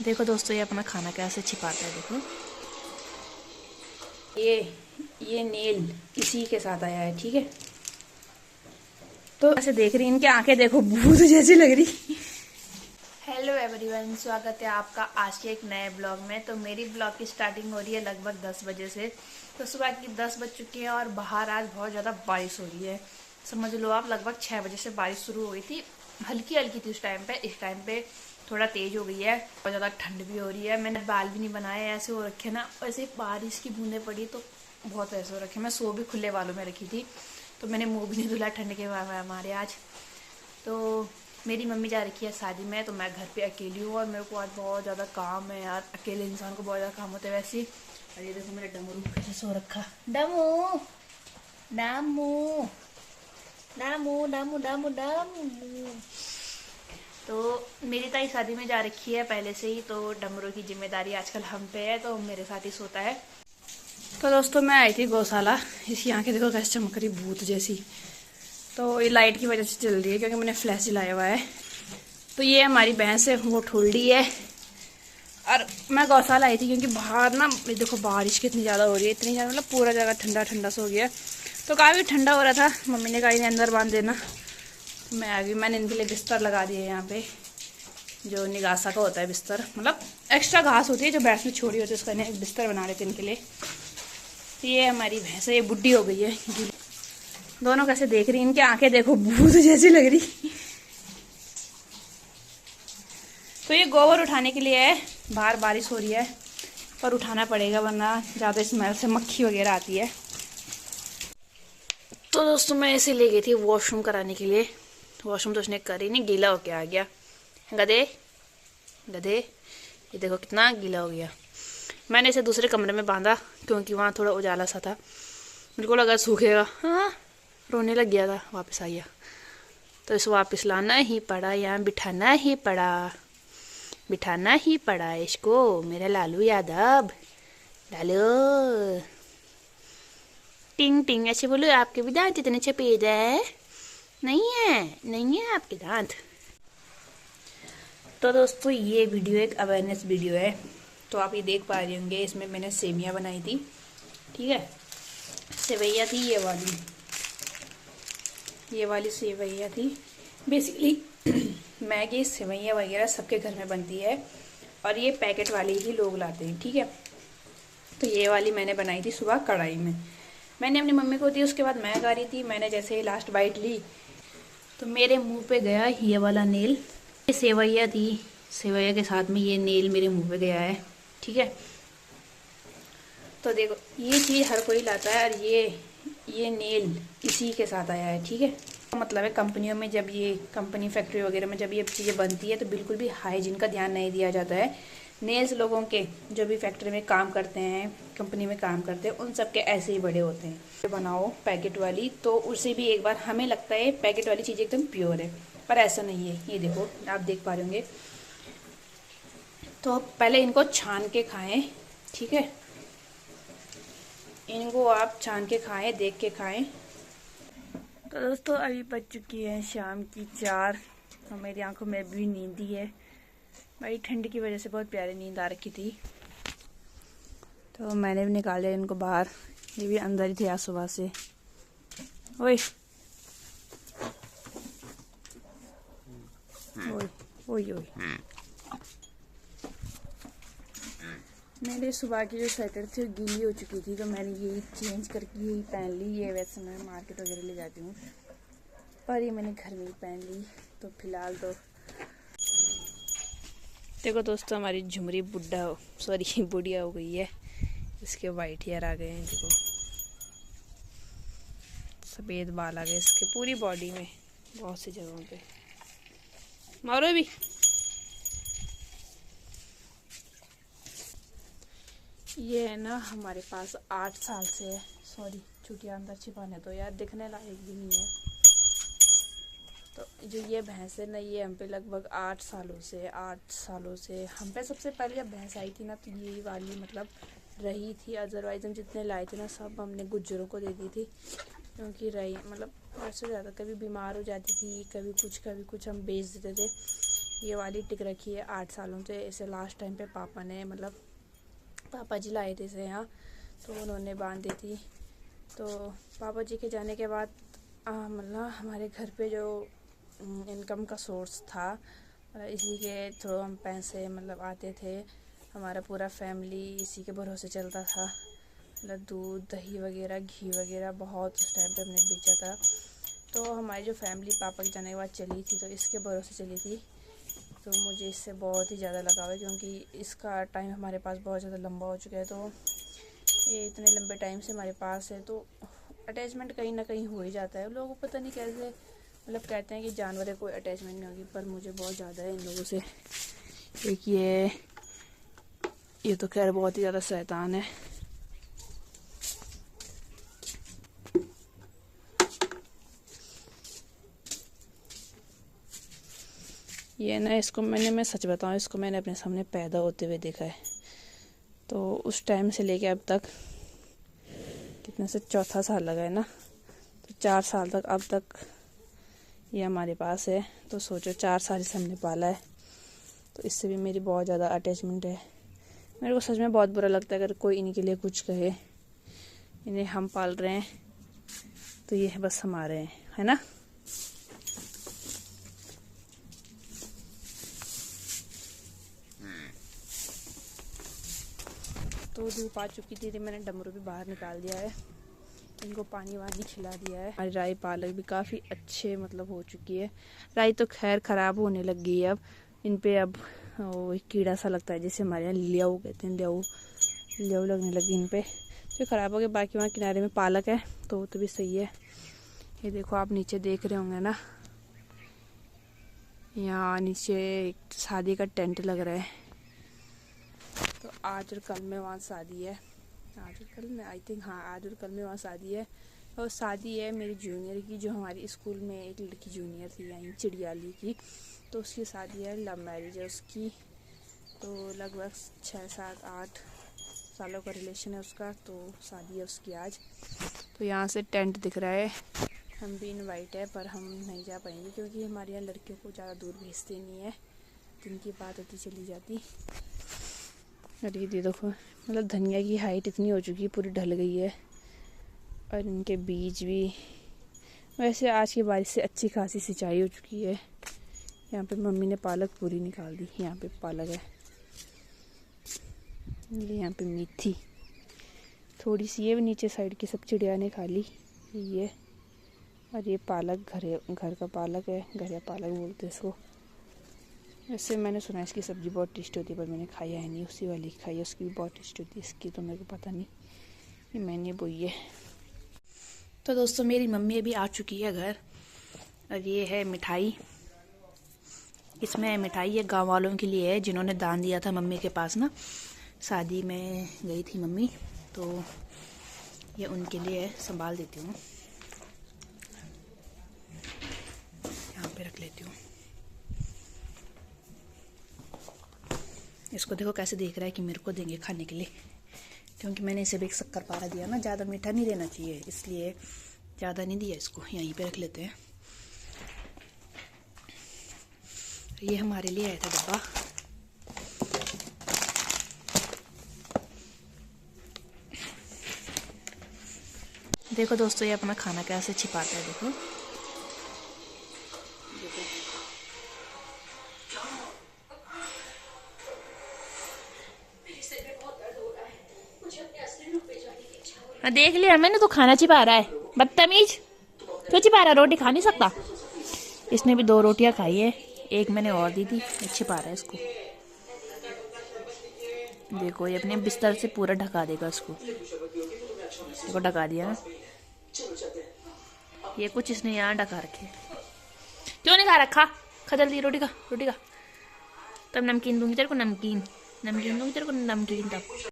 देखो दोस्तों, ये अपना खाना कैसे छिपाता है। देखो ये नेल इसी के साथ आया है, ठीक है। तो ऐसे देख रही, इनकी आंखें देखो भूत जैसी लग रही। हेलो एवरीवन, स्वागत है आपका आज के एक नए ब्लॉग में। तो मेरी ब्लॉग की स्टार्टिंग हो रही है लगभग 10 बजे से। तो सुबह की 10 बज चुकी है और बाहर आज बहुत ज़्यादा बारिश हो रही है। समझ लो आप, लगभग 6 बजे से बारिश शुरू हो गई थी। हल्की हल्की थी उस टाइम पे। इस टाइम पे थोड़ा तेज हो गई है। बहुत ज़्यादा ठंड भी हो रही है। मैंने बाल भी नहीं बनाए, ऐसे हो रखे ना। ऐसे बारिश की बूंदें पड़ी तो बहुत ऐसे हो रखे। मैं सो भी खुले बालों में रखी थी, तो मैंने मुँह भी नहीं धुला ठंड के मारे आज। तो मेरी मम्मी जा रखी है शादी में, तो मैं घर पे अकेली हूँ और मेरे को आज बहुत ज़्यादा काम है यार। अकेले इंसान को बहुत ज़्यादा काम होता है वैसे ही। और ये देखो मेरा डमरू कैसे सो रखा। डमू डामू डामू डामू डामू डामू। तो मेरी ताई शादी में जा रखी है पहले से ही, तो डमरू की जिम्मेदारी आजकल हम पे है, तो मेरे साथ ही सोता है। तो दोस्तों, मैं आई थी गौशाला। इसकी आंखें देखो कैसे चमक रही, भूत जैसी। तो ये लाइट की वजह से चल रही है क्योंकि मैंने फ्लैश जलाया हुआ है। तो ये हमारी भैंस है, वो ठुल्डी है। और मैं गौशाला आई थी क्योंकि बाहर ना देखो बारिश कितनी ज़्यादा हो रही है, इतनी ज़्यादा मतलब पूरा जगह ठंडा ठंडा सा हो गया। तो काफ़ी ठंडा हो रहा था। मम्मी ने कहा इन्हें अंदर बांध देना, तो मैं आ गई। मैंने इनके लिए बिस्तर लगा दिए यहाँ पे, जो निगासा का होता है बिस्तर, मतलब एक्स्ट्रा घास होती है जो भैंस में छोड़ी होती है, उसका एक बिस्तर बना लेते इनके लिए। तो ये हमारी भैंस है, ये बुढ़ी हो गई है। दोनों कैसे देख रही, इनकी आंखें देखो भूत जैसी लग रही। तो ये गोबर उठाने के लिए है। बाहर बारिश हो रही है पर उठाना पड़ेगा, वरना ज़्यादा स्मेल से मक्खी वगैरह आती है। तो दोस्तों, मैं इसे ले गई थी वॉशरूम कराने के लिए। वॉशरूम तो उसने करी नहीं, गीला होके आ गया। गधे गधे, ये देखो कितना गीला हो गया। मैंने इसे दूसरे कमरे में बांधा क्योंकि वहाँ थोड़ा उजाला सा था। मेरे को लगा सूखेगा। हाँ, रोने लग गया था, वापस आ गया। तो इसे वापस लाना ही पड़ा, यहाँ बिठाना ही पड़ा, बिठाना ही पड़ा इसको। मेरा लालू यादव, लालू टिंग टिंग ऐसे बोलो। आपके भी दांत इतने सफेद है? नहीं है, नहीं है आपके दांत। तो दोस्तों, ये वीडियो एक अवेयरनेस वीडियो है। तो आप ये देख पा रहे होंगे, इसमें मैंने सेवियाँ बनाई थी, ठीक है। सेवैया थी ये वाली सेवैया थी। बेसिकली मैगी सेवैया वगैरह सबके घर में बनती है और ये पैकेट वाली ही लोग लाते हैं, ठीक है। तो ये वाली मैंने बनाई थी सुबह कढ़ाई में। मैंने अपनी मम्मी को दी, उसके बाद मैं खा रही थी। मैंने जैसे ही लास्ट बाइट ली तो मेरे मुंह पे गया ये वाला नेल। ये सेवैया थी, सेवैया के साथ में ये नेल मेरे मुंह पे गया है, ठीक है। तो देखो, ये चीज़ हर कोई लाता है और ये नेल इसी के साथ आया है, ठीक है। मतलब है कंपनियों में, जब ये कंपनी फैक्ट्री वगैरह में जब ये चीज़ें बनती है तो बिल्कुल भी हाइजीन का ध्यान नहीं दिया जाता है। नेल्स लोगों के जो भी फैक्ट्री में काम करते हैं, कंपनी में काम करते हैं, उन सब के ऐसे ही बड़े होते हैं। बनाओ पैकेट वाली तो उसे भी एक बार हमें लगता है पैकेट वाली चीज़ एकदम प्योर है, पर ऐसा नहीं है। ये देखो, आप देख पा रहे होंगे। तो पहले इनको छान के खाएं, ठीक है। इनको आप छान के खाएं, देख के खाएं। तो दोस्तों, अभी बज चुकी है शाम की 4 और मेरी आंखों में भी नींद ही है। भाई ठंड की वजह से बहुत प्यारी नींद आ रखी थी, तो मैंने भी निकाले इनको बाहर। ये भी अंदर ही थे आज सुबह से। ओए ओए ओए ओए, मेरे सुबह की जो स्वेटर थी वो गीली हो चुकी थी, तो मैंने यही चेंज करके यही पहन ली। ये वैसे मैं मार्केट वगैरह ले जाती हूँ, पर ये मैंने घर में ही पहन ली। तो फिलहाल तो देखो दोस्तों, हमारी झुमरी बुढ़िया हो गई है। इसके वाइट हेयर आ गए हैं, देखो सफ़ेद बाल आ गए इसके पूरी बॉडी में, बहुत सी जगहों पे। मारो भी। ये है ना हमारे पास 8 साल से है। सॉरी, चुटिया अंदर छिपाने तो यार, दिखने लायक भी नहीं है। तो जो ये भैंस है ना, ये हम पे लगभग 8 सालों से हम पे सबसे पहले जब भैंस आई थी ना, तो ये वाली मतलब रही थी। अदरवाइज हम जितने लाए थे ना, सब हमने गुज्जरों को दे दी थी, क्योंकि रही मतलब उससे ज़्यादा कभी बीमार हो जाती थी, कभी कुछ हम बेच देते थे। ये वाली टिक रखी है 8 सालों से। इसे लास्ट टाइम पे पापा ने मतलब पापा जी लाए थे इसे यहाँ, तो उन्होंने बांध दी थी। तो पापा जी के जाने के बाद मतलब हमारे घर पे जो इनकम का सोर्स था, मतलब इसी के थ्रू हम पैसे मतलब आते थे। हमारा पूरा फैमिली इसी के भरोसे चलता था। मतलब दूध दही वगैरह घी वगैरह बहुत उस टाइम पे हमने बेचा था। तो हमारी जो फैमिली पापा के जाने के बाद चली थी, तो इसके भरोसे चली थी। तो मुझे इससे बहुत ही ज़्यादा लगाव है, क्योंकि इसका टाइम हमारे पास बहुत ज़्यादा लंबा हो चुका है। तो ये इतने लंबे टाइम से हमारे पास है, तो अटैचमेंट कहीं ना कहीं हो ही जाता है। लोगों को पता नहीं कैसे मतलब कहते हैं कि जानवर है कोई अटैचमेंट नहीं होगी, पर मुझे बहुत ज़्यादा है इन लोगों से। एक ये तो खैर बहुत ही ज़्यादा शैतान है। ये ना इसको मैं सच बताऊं, इसको मैंने अपने सामने पैदा होते हुए देखा है। तो उस टाइम से लेके अब तक कितने से चौथा साल लगा है ना, तो 4 साल तक अब तक ये हमारे पास है। तो सोचो 4 साल से हमने पाला है, तो इससे भी मेरी बहुत ज़्यादा अटैचमेंट है। मेरे को सच में बहुत बुरा लगता है अगर कोई इनके लिए कुछ कहे। इन्हें हम पाल रहे हैं तो ये बस हमारे हैं, है ना। तो धूप आ चुकी थी, मैंने डमरू भी बाहर निकाल दिया है, इनको पानी वानी खिला दिया है। हमारी राई पालक भी काफ़ी अच्छे मतलब हो चुकी है। राई तो खैर ख़राब होने लग गई है अब। इन पे अब वो कीड़ा सा लगता है, जैसे हमारे यहाँ ल्याऊ कहते हैं, ल्याऊ लगने लगी इन पे, तो ख़राब हो गए। बाकी वहाँ किनारे में पालक है तो भी सही है। ये देखो आप नीचे देख रहे होंगे ना, यहाँ नीचे शादी का टेंट लग रहा है। तो आज और कल में वहाँ शादी है, आज और कल में आई थिंक, हाँ आज और कल में वहाँ शादी है। और शादी है मेरी जूनियर की, जो हमारी स्कूल में एक लड़की जूनियर थी यहीं चिड़ियाली की, तो उसकी शादी है, लव मैरिज है उसकी। तो लगभग 6, 7, 8 सालों का रिलेशन है उसका, तो शादी है उसकी आज। तो यहाँ से टेंट दिख रहा है, हम भी इनवाइट है, पर हम नहीं जा पाएंगे क्योंकि हमारे यहाँ लड़कियों को ज़्यादा दूर भेजते नहीं है, दिन की बात होती चली जाती। और ये देखो मतलब धनिया की हाइट इतनी हो चुकी है, पूरी ढल गई है। और इनके बीज भी, वैसे आज की बारिश से अच्छी खासी सिंचाई हो चुकी है। यहाँ पे मम्मी ने पालक पूरी निकाल दी, यहाँ पे पालक है, ये यहाँ पे मेथी थोड़ी सी, ये नीचे साइड की सब चिड़िया ने खा ली ये। और ये पालक घर का पालक है, घरिया पालक बोलते हैं इसको। वैसे मैंने सुना है इसकी सब्ज़ी बहुत टेस्टी होती है, पर मैंने खाया है नहीं, उसी वाली खाई है, उसकी भी बहुत टेस्टी होती है, इसकी तो मेरे को पता नहीं, ये मैंने बोई है। तो दोस्तों मेरी मम्मी अभी आ चुकी है घर, और ये है मिठाई। इसमें मिठाई ये गांव वालों के लिए है जिन्होंने दान दिया था मम्मी के पास ना, शादी में गई थी मम्मी, तो ये उनके लिए संभाल देती हूँ, यहाँ पे रख लेती हूँ। इसको देखो कैसे देख रहा है कि मेरे को देंगे खाने के लिए, क्योंकि मैंने इसे भी एक शक्कर पारा दिया ना, ज़्यादा मीठा नहीं देना चाहिए, इसलिए ज़्यादा नहीं दिया इसको। यहीं पे रख लेते हैं। ये हमारे लिए आया था डब्बा, देखो दोस्तों ये अपना खाना कैसे छिपाता है, देखो देख लिया मैंने, तो खाना छिपा रहा है, बदतमीज। क्यों छिपा रहा है, रोटी खा नहीं सकता। इसने भी 2 रोटियां खाई है, एक मैंने और दी थी, छिपा रहा है इसको। देखो ये अपने बिस्तर से पूरा ढका देगा इसको, देखो ढका दिया ना। ये कुछ इसने यहाँ ढका रखे, क्यों नहीं खा रखा, खा जल्दी रोटी खा, रोटी खा। तब नमकीन दूंगी तेरे को, नमकीन दूंगी तेरे को, नमकीन तब।